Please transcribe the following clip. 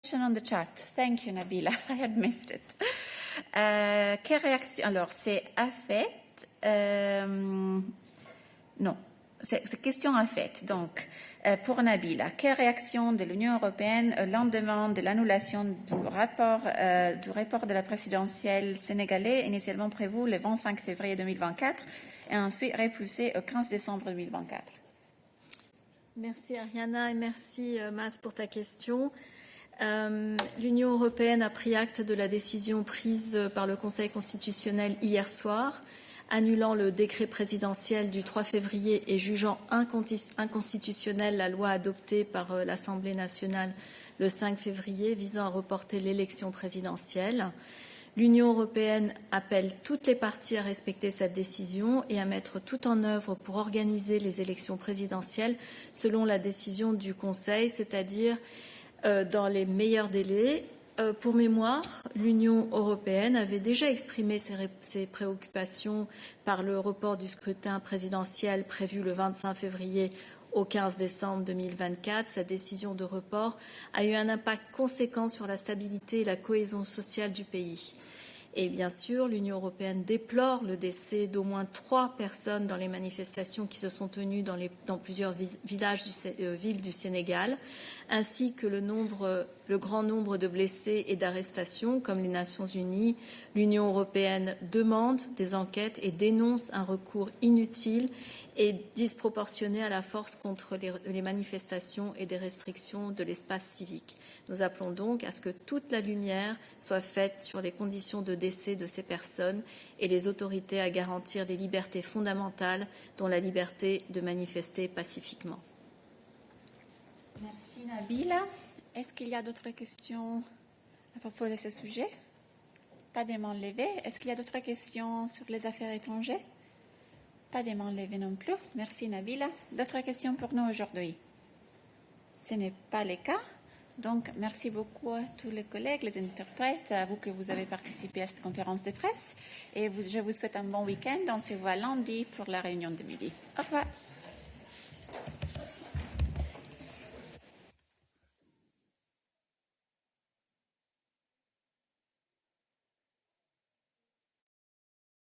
On the chat. Thank you, Nabila. I had missed it. Quelle réaction? Alors, c'est AFET. Non, c'est question AFET. Donc, pour Nabila, quelle réaction de l'Union européenne au lendemain de l'annulation du report de la présidentielle sénégalaise initialement prévu le 25 février 2024 et ensuite repoussé au 15 décembre 2024? Merci Ariana et merci Mas pour ta question. L'Union européenne a pris acte de la décision prise par le Conseil constitutionnel hier soir, annulant le décret présidentiel du 3 février et jugeant inconstitutionnelle la loi adoptée par l'Assemblée nationale le 5 février visant à reporter l'élection présidentielle. L'Union européenne appelle toutes les parties à respecter cette décision et à mettre tout en œuvre pour organiser les élections présidentielles selon la décision du Conseil, c'est-à-dire dans les meilleurs délais. Pour mémoire, l'Union européenne avait déjà exprimé ses préoccupations par le report du scrutin présidentiel prévu le 25 février au 15 décembre 2024. Cette décision de report a eu un impact conséquent sur la stabilité et la cohésion sociale du pays. Et bien sûr, l'Union européenne déplore le décès d'au moins 3 personnes dans les manifestations qui se sont tenues dans plusieurs villes du Sénégal, ainsi que le grand nombre de blessés et d'arrestations. Comme les Nations Unies, l'Union européenne demande des enquêtes et dénonce un recours inutile et disproportionné à la force contre les manifestations et des restrictions de l'espace civique. Nous appelons donc à ce que toute la lumière soit faite sur les conditions de décès de ces personnes et les autorités à garantir les libertés fondamentales, dont la liberté de manifester pacifiquement. Merci Nabila. Est-ce qu'il y a d'autres questions à propos de ce sujet? Pas de main levée. Est-ce qu'il y a d'autres questions sur les affaires étrangères? Pas de main levée non plus. Merci Nabila. D'autres questions pour nous aujourd'hui? Ce n'est pas le cas. Donc, merci beaucoup à tous les collègues, les interprètes, à vous que vous avez participé à cette conférence de presse. Et je vous souhaite un bon week-end. On se voit lundi pour la réunion de midi. Au revoir.